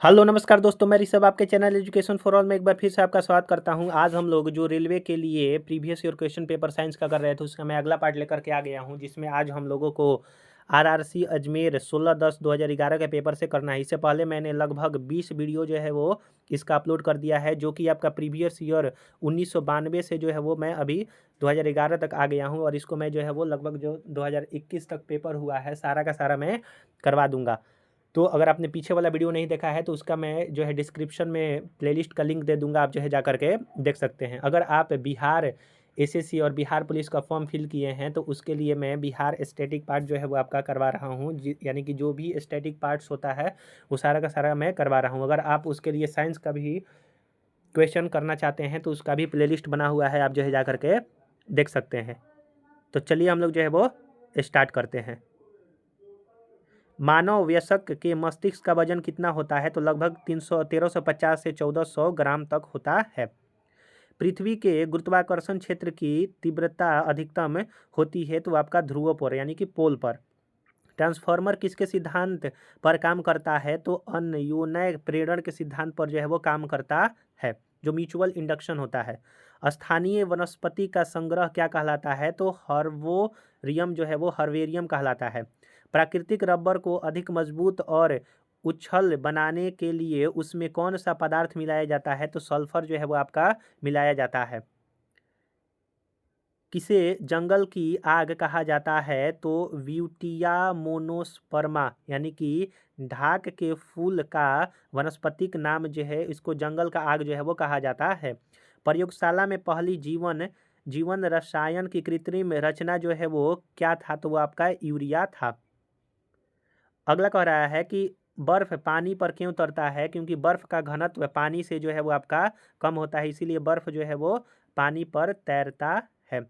Hello नमस्कार दोस्तों, मैं ऋषभ आपके चैनल एजुकेशन फॉर ऑल में एक बार फिर से आपका स्वागत करता हूं। आज हम लोग जो रेलवे के लिए previous year question paper science का कर रहे थे उसका मैं अगला पार्ट लेकर के आ गया हूं, जिसमें आज हम लोगों को आरआरसी अजमेर 16/10/2011 के पेपर से करना है। इससे पहले मैंने लगभग 20 वीडियो जो है वो इसका अपलोड कर दिया है, जो कि आपका प्रीवियस ईयर 1992 से जो है वो मैं अभी 2011 तक आ गया हूँ, और इसको मैं जो है वो लगभग जो 2021 तक पेपर हुआ है सारा का सारा मैं करवा दूंगा। तो अगर आपने पीछे वाला वीडियो नहीं देखा है तो उसका मैं जो है डिस्क्रिप्शन में प्लेलिस्ट का लिंक दे दूंगा, आप जो है जा करके देख सकते हैं। अगर आप बिहार एसएससी और बिहार पुलिस का फॉर्म फिल किए हैं तो उसके लिए मैं बिहार स्टैटिक पार्ट जो है वो आपका करवा रहा हूँ, यानी कि जो भी स्टैटिक पार्ट्स होता है वो सारा का सारा मैं करवा रहा हूँ। अगर आप उसके लिए साइंस का भी क्वेश्चन करना चाहते हैं तो उसका भी प्लेलिस्ट बना हुआ है, आप जो है जा करके देख सकते हैं। तो चलिए हम लोग जो है वो स्टार्ट करते हैं। मानव वयस्क के मस्तिष्क का वजन कितना होता है? तो लगभग 1350 से 1400 ग्राम तक होता है। पृथ्वी के गुरुत्वाकर्षण क्षेत्र की तीव्रता अधिकतम होती है तो आपका ध्रुव पर यानी कि पोल पर। ट्रांसफार्मर किसके सिद्धांत पर काम करता है? तो अन्योन्य प्रेरण के सिद्धांत पर जो है वो काम करता है, जो म्यूचुअल इंडक्शन होता है। स्थानीय वनस्पति का संग्रह क्या कहलाता है? तो हर्बोरियम जो है वो हर्बेरियम कहलाता है। प्राकृतिक रबर को अधिक मजबूत और उछल बनाने के लिए उसमें कौन सा पदार्थ मिलाया जाता है? तो सल्फर जो है वो आपका मिलाया जाता है। किसे जंगल की आग कहा जाता है? तो व्यूटिया मोनोस्पर्मा यानी कि ढाक के फूल का वनस्पतिक नाम जो है इसको जंगल का आग जो है वो कहा जाता है। प्रयोगशाला में पहली जीवन रसायन की कृत्रिम रचना जो है वो क्या था? तो वो आपका यूरिया था। अगला कह रहा है कि बर्फ पानी पर क्यों उतरता है? क्योंकि बर्फ का घनत्व पानी से जो है वो आपका कम होता है, इसीलिए बर्फ जो है वो पानी पर तैरता है।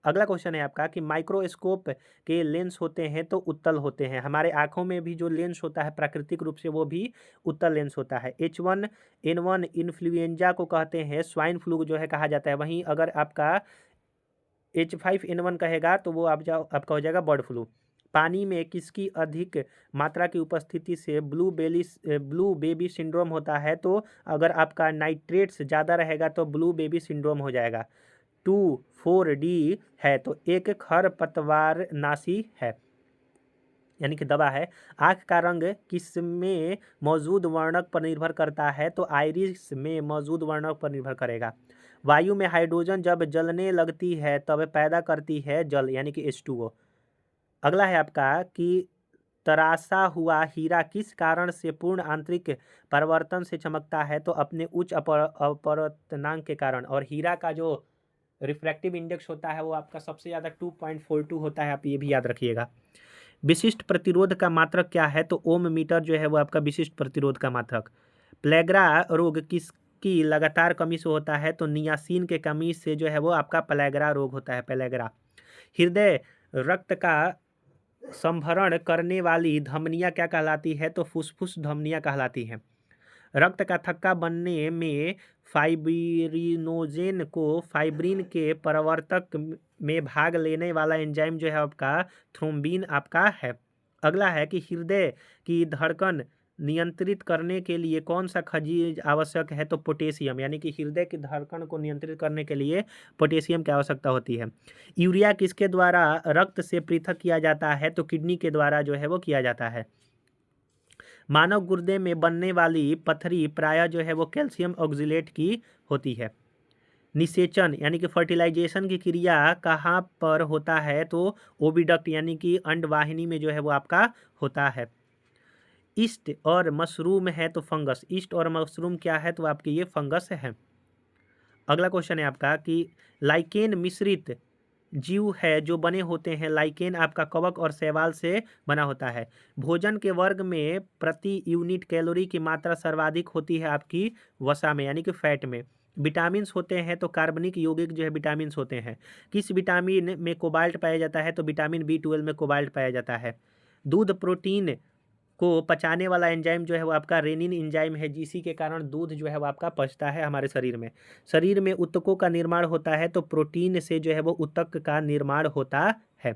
अगला क्वेश्चन है आपका कि माइक्रोस्कोप के लेंस होते हैं तो उत्तल होते हैं। हमारे आंखों में भी जो लेंस होता है प्राकृतिक रूप से वो भी उत्तल लेंस होता है। H1N1 इन्फ्लुएंजा को कहते हैं स्वाइन फ्लू जो है कहा जाता है। वहीं अगर आपका H5N1 कहेगा तो वो आपका हो जाएगा बर्ड फ्लू। पानी में किसकी अधिक मात्रा की उपस्थिति से ब्लू बेबी सिंड्रोम होता है? तो अगर आपका नाइट्रेट्स ज़्यादा रहेगा तो ब्लू बेबी सिंड्रोम हो जाएगा। 2,4-D है तो एक खरपतवारनाशी है यानी कि दवा है। आँख का रंग किस में मौजूद वर्णक पर निर्भर करता है? तो आइरिस में मौजूद वर्णक पर निर्भर करेगा। वायु में हाइड्रोजन जब जलने लगती है तब पैदा करती है जल यानी कि H2O। अगला है आपका कि तराशा हुआ हीरा किस कारण से पूर्ण आंतरिक परिवर्तन से चमकता है? तो अपने उच्च अपवर्तनांक के कारण। और हीरा का जो रिफ्रैक्टिव इंडेक्स होता है वो आपका सबसे ज़्यादा 2.42 होता है, आप ये भी याद रखिएगा। विशिष्ट प्रतिरोध का मात्रक क्या है? तो ओम मीटर जो है वो आपका विशिष्ट प्रतिरोध का मात्रक। प्लेग्रा रोग किसकी लगातार कमी से होता है? तो नियासिन के कमी से जो है वो आपका प्लेग्रा रोग होता है, प्लेग्रा। हृदय रक्त का संभरण करने वाली धमनियां क्या कहलाती है? तो फुसफुस धमनियां कहलाती हैं। रक्त का थक्का बनने में फाइब्रिनोजेन को फाइब्रिन के परिवर्तक में भाग लेने वाला एंजाइम जो है आपका थ्रोम्बिन आपका है। अगला है कि हृदय की धड़कन नियंत्रित करने के लिए कौन सा खनिज आवश्यक है? तो पोटेशियम, यानी कि हृदय की धड़कन को नियंत्रित करने के लिए पोटेशियम की आवश्यकता होती है। यूरिया किसके द्वारा रक्त से पृथक किया जाता है? तो किडनी के द्वारा जो है वो किया जाता है। मानव गुर्दे में बनने वाली पथरी प्रायः जो है वो कैल्शियम ऑक्जिलेट की होती है। निषेचन यानी कि फर्टिलाइजेशन की क्रिया कहाँ पर होता है? तो ओविडक्ट यानी कि अंडवाहिनी में जो है वो आपका होता है। ईस्ट और मशरूम है तो फंगस। ईस्ट और मशरूम क्या है? तो आपके ये फंगस है। अगला क्वेश्चन है आपका कि लाइकेन मिश्रित जीव है जो बने होते हैं। लाइकेन आपका कवक और शैवाल से बना होता है। भोजन के वर्ग में प्रति यूनिट कैलोरी की मात्रा सर्वाधिक होती है आपकी वसा में यानी कि फैट में। विटामिन्स होते हैं तो कार्बनिक यौगिक जो है विटामिन्स होते हैं। किस विटामिन में कोबाल्ट पाया जाता है? तो विटामिन B12 में कोबाल्ट पाया जाता है। दूध प्रोटीन को पचाने वाला एंजाइम जो है वो आपका रेनिन एंजाइम है, जिसी के कारण दूध जो है वो आपका पचता है हमारे शरीर में। शरीर में ऊतकों का निर्माण होता है तो प्रोटीन से जो है वो ऊतक का निर्माण होता है।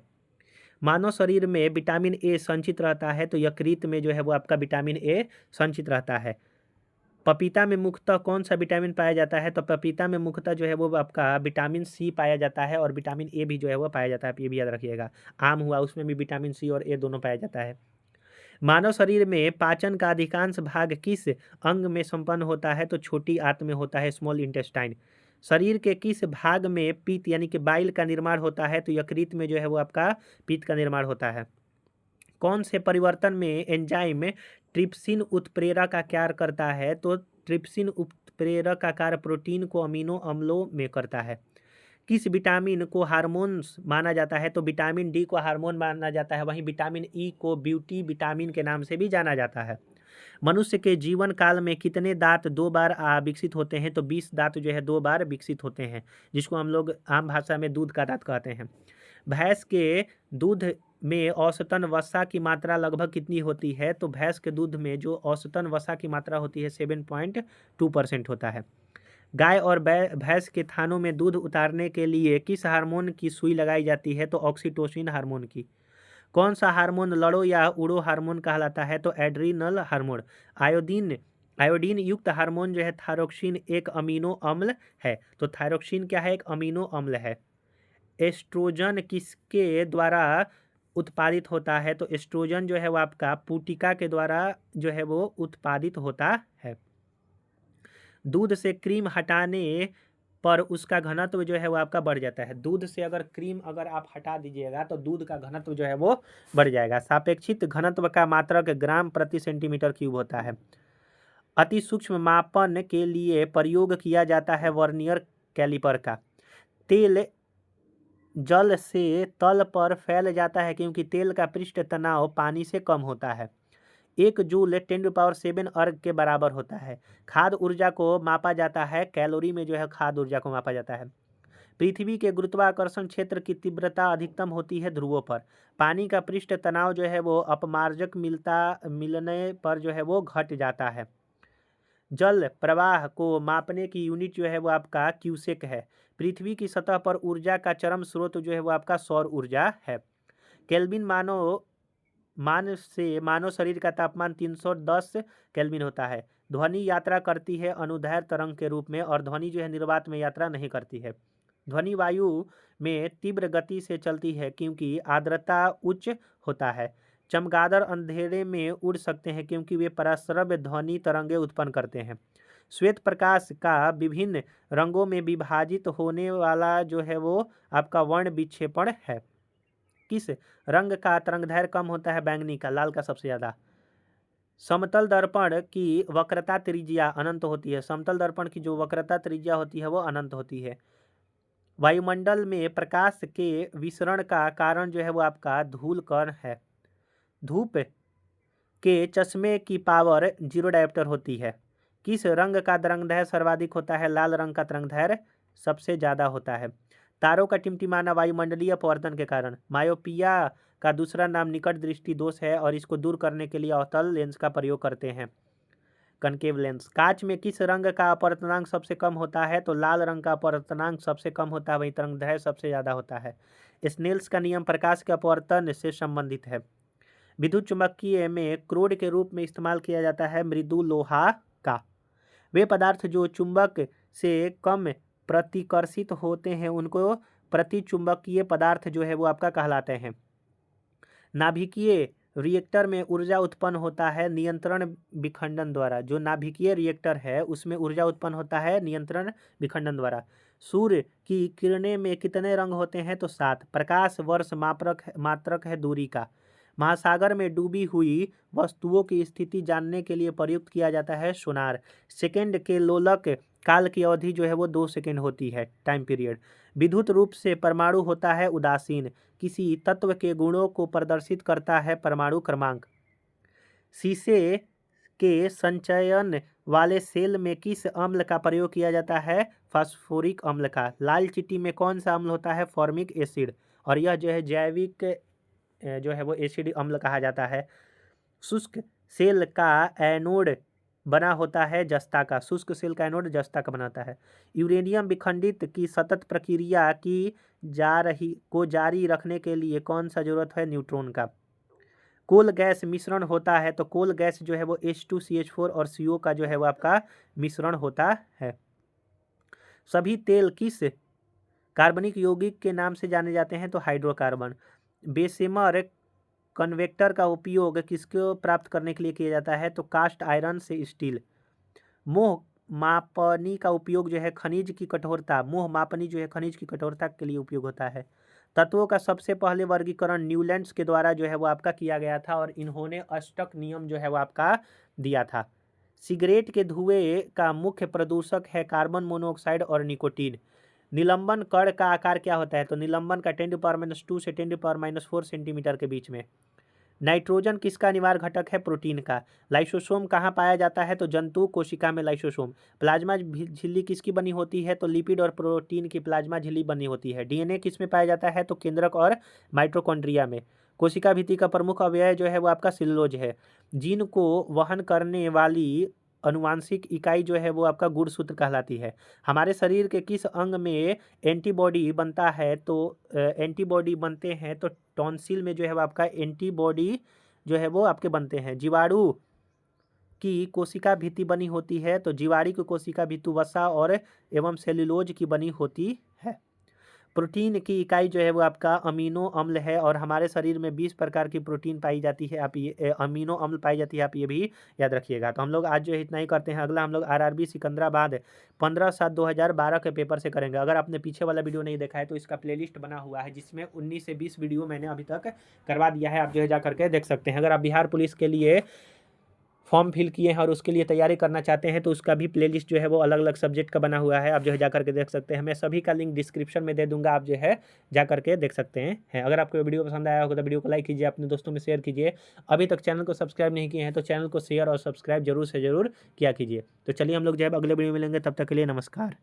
मानव शरीर में विटामिन ए संचित रहता है तो यकृत में जो है वो आपका विटामिन ए संचित रहता है। पपीता में मुख्यतः कौन सा विटामिन पाया जाता है? तो पपीता में मुख्यतः जो है वो आपका विटामिन सी पाया जाता है और विटामिन ए भी जो है वो पाया जाता है, आप ये भी याद रखिएगा। आम हुआ उसमें भी विटामिन सी और ए दोनों पाया जाता है। मानव शरीर में पाचन का अधिकांश भाग किस अंग में संपन्न होता है? तो छोटी आंत में होता है, स्मॉल इंटेस्टाइन। शरीर के किस भाग में पित्त यानी कि बाइल का निर्माण होता है? तो यकृत में जो है वो आपका पित्त का निर्माण होता है। कौन से परिवर्तन में एंजाइम ट्रिप्सिन उत्प्रेरक का कार्य करता है? तो ट्रिप्सिन उत्प्रेरक का कार्य प्रोटीन को अमीनो अम्लों में करता है। किस विटामिन को हार्मोन्स माना जाता है? तो विटामिन डी को हार्मोन माना जाता है। वहीं विटामिन ई को ब्यूटी विटामिन के नाम से भी जाना जाता है। मनुष्य के जीवन काल में कितने दांत 2 बार विकसित होते हैं? तो 20 दांत जो है 2 बार विकसित होते हैं, जिसको हम लोग आम भाषा में दूध का दांत कहते हैं। भैंस के दूध में औसतन वसा की मात्रा लगभग कितनी होती है? तो भैंस के दूध में जो औसतन वसा की मात्रा होती है 7.2% होता है। गाय और भैंस के थानों में दूध उतारने के लिए किस हार्मोन की सुई लगाई जाती है? तो ऑक्सीटोसिन हार्मोन की। कौन सा हार्मोन लड़ो या उड़ो हार्मोन कहलाता है? तो एड्रीनल हार्मोन। आयोडीन आयोडीन युक्त हार्मोन जो है थायरोक्सिन एक अमीनो अम्ल है। तो थायरोक्सिन क्या है? एक अमीनो अम्ल है। एस्ट्रोजन किसके द्वारा उत्पादित होता है? तो एस्ट्रोजन जो है वो आपका पुटिका के द्वारा जो है वो उत्पादित होता है। दूध से क्रीम हटाने पर उसका घनत्व जो है वो आपका बढ़ जाता है। दूध से अगर क्रीम अगर आप हटा दीजिएगा तो दूध का घनत्व जो है वो बढ़ जाएगा। सापेक्षित घनत्व का मात्रक ग्राम प्रति सेंटीमीटर क्यूब होता है। अति सूक्ष्म मापन के लिए प्रयोग किया जाता है वर्नियर कैलिपर का। तेल जल से तल पर फैल जाता है क्योंकि तेल का पृष्ठ तनाव पानी से कम होता है। 1 जूल 10⁷ अर्ग के बराबर होता है। खाद्य ऊर्जा को मापा जाता है, कैलोरी में जो है खाद्य ऊर्जा को मापा जाता है। पृथ्वी के गुरुत्वाकर्षण क्षेत्र की तीव्रता अधिकतम होती है ध्रुवों पर। पानी का पृष्ठ तनाव जो है वो अपमार्जक मिलने पर जो है वो घट जाता है। जल प्रवाह को मापने की यूनिट जो है वो आपका क्यूसेक है। पृथ्वी की सतह पर ऊर्जा का चरम स्रोत जो है वो आपका सौर ऊर्जा है। केल्विन मानव शरीर का तापमान 310 केल्विन होता है। ध्वनि यात्रा करती है अनुदैर्घ्य तरंग के रूप में और ध्वनि जो है निर्वात में यात्रा नहीं करती है। ध्वनि वायु में तीव्र गति से चलती है क्योंकि आर्द्रता उच्च होता है। चमगादड़ अंधेरे में उड़ सकते हैं क्योंकि वे पराश्रव्य ध्वनि तरंगे उत्पन्न करते हैं। श्वेत प्रकाश का विभिन्न रंगों में विभाजित होने वाला जो है वो आपका वर्ण विक्षेपण है। किस रंग का तरंगदैर्घ्य कम होता है? बैंगनी का। लाल का सबसे ज्यादा। समतल दर्पण की वक्रता त्रिज्या अनंत होती है। समतल दर्पण की जो वक्रता त्रिज्या होती है वो अनंत होती है। वायुमंडल में प्रकाश के विसरण का कारण जो है वो आपका धूल कण है। धूप के चश्मे की पावर 0 डायोप्टर होती है। किस रंग का तरंगदैर्घ्य सर्वाधिक होता है? लाल रंग का तरंगदैर्घ्य सबसे ज्यादा होता है। तारों का टिमटिमाना वायुमंडलीय अपवर्तन के कारण। मायोपिया का दूसरा नाम निकट दृष्टि दोष है और इसको दूर करने के लिए अवतल लेंस का प्रयोग करते हैं, कनकेव लेंस। कांच में किस रंग का अपवर्तनांक सबसे कम होता है? तो लाल रंग का अपवर्तनांक सबसे कम होता है, वही तरंगदैर्घ्य सबसे ज्यादा होता है। स्नेल्स का नियम प्रकाश के अपवर्तन से संबंधित है। विद्युत चुम्बकीय में क्रोड के रूप में इस्तेमाल किया जाता है मृदु लोहा का। वे पदार्थ जो चुंबक से कम प्रतिकर्षित होते हैं उनको प्रतिचुंबकीय पदार्थ जो है वो आपका कहलाते हैं। नाभिकीय रिएक्टर में ऊर्जा उत्पन्न होता है नियंत्रण विखंडन द्वारा। जो नाभिकीय रिएक्टर है उसमें ऊर्जा उत्पन्न होता है नियंत्रण विखंडन द्वारा। सूर्य की किरणें में कितने रंग होते हैं? तो 7। प्रकाश वर्ष मात्रक है दूरी का। महासागर में डूबी हुई वस्तुओं की स्थिति जानने के लिए प्रयुक्त किया जाता है सोनार। सेकेंड के लोलक काल की अवधि जो है वो 2 सेकेंड होती है, टाइम पीरियड। विद्युत रूप से परमाणु होता है उदासीन। किसी तत्व के गुणों को प्रदर्शित करता है परमाणु क्रमांक। शीशे के संचयन वाले सेल में किस अम्ल का प्रयोग किया जाता है? फास्फोरिक अम्ल का। लाल चींटी में कौन सा अम्ल होता है? Formic acid. और यह जो है जैविक जो है वो एसिड अम्ल कहा जाता है। शुष्क सेल का एनोड बना होता है जस्ता का। शुष्क सेल का एनोड जस्ता का बनाता है। यूरेनियम विखंडित की सतत प्रक्रिया की जारी रखने के लिए कौन सा जरूरत है? न्यूट्रॉन का। कोल गैस मिश्रण होता है तो कोल गैस जो है वो H2CH4 और CO का जो है वो आपका मिश्रण होता है। सभी तेल किस कार्बनिक यौगिक के नाम से जाने जाते हैं? तो हाइड्रोकार्बन। बेशेमर कन्वेक्टर का उपयोग किसको प्राप्त करने के लिए किया जाता है? तो कास्ट आयरन से स्टील। मोह मापनी का उपयोग जो है खनिज की कठोरता, मोह मापनी जो है खनिज की कठोरता के लिए उपयोग होता है। तत्वों का सबसे पहले वर्गीकरण न्यूलैंड्स के द्वारा जो है वो आपका किया गया था और इन्होंने अष्टक नियम जो है वो आपका दिया था। सिगरेट के धुएं का मुख्य प्रदूषक है कार्बन मोनोऑक्साइड और निकोटीन। निलंबन कण का आकार क्या होता है? तो निलंबन का 10⁻² से 10⁻⁴ सेंटीमीटर के बीच में। नाइट्रोजन किसका अनिवार्य घटक है? प्रोटीन का। लाइसोसोम कहाँ पाया जाता है? तो जंतु कोशिका में लाइसोसोम। प्लाज्मा झिल्ली किसकी बनी होती है? तो लिपिड और प्रोटीन की प्लाज्मा झिल्ली बनी होती है। डीएनए किस में पाया जाता है? तो केंद्रक और माइटोकॉन्ड्रिया में। कोशिका भित्ति का प्रमुख अवयव जो है वो आपका सेलुलोज है। जीन को वहन करने वाली अनुवांशिक इकाई जो है वो आपका गुणसूत्र कहलाती है। हमारे शरीर के किस अंग में एंटीबॉडी बनता है? तो एंटीबॉडी बनते हैं तो टॉन्सिल में जो है वो आपका एंटीबॉडी जो है वो आपके बनते हैं। जीवाणु की कोशिका भित्ति बनी होती है तो जीवाणु की कोशिका भित्ति वसा और एवं सेल्यूलोज की बनी होती है। प्रोटीन की इकाई जो है वो आपका अमीनो अम्ल है और हमारे शरीर में 20 प्रकार की प्रोटीन पाई जाती है। आप ये अमीनो अम्ल पाई जाती है, आप ये भी याद रखिएगा। तो हम लोग आज जो है इतना ही करते हैं। अगला हम लोग RRB सिकंदराबाद 15/7/2012 के पेपर से करेंगे। अगर आपने पीछे वाला वीडियो नहीं देखा है तो इसका प्लेलिस्ट बना हुआ है जिसमें 19 से 20 वीडियो मैंने अभी तक करवा दिया है, आप जो है जा करके देख सकते हैं। अगर आप बिहार पुलिस के लिए फॉर्म फिल किए हैं और उसके लिए तैयारी करना चाहते हैं तो उसका भी प्लेलिस्ट जो है वो अलग अलग सब्जेक्ट का बना हुआ है, आप जो है जा करके देख सकते हैं। मैं सभी का लिंक डिस्क्रिप्शन में दे दूंगा, आप जो है जा करके देख सकते हैं। अगर आपको वीडियो पसंद आया होगा तो वीडियो को लाइक कीजिए, अपने दोस्तों में शेयर कीजिए। अभी तक चैनल को सब्सक्राइब नहीं किए हैं तो चैनल को शेयर और सब्सक्राइब जरूर से जरूर किया कीजिए। तो चलिए हम लोग जो है अगले वीडियो में मिलेंगे, तब तक के लिए नमस्कार।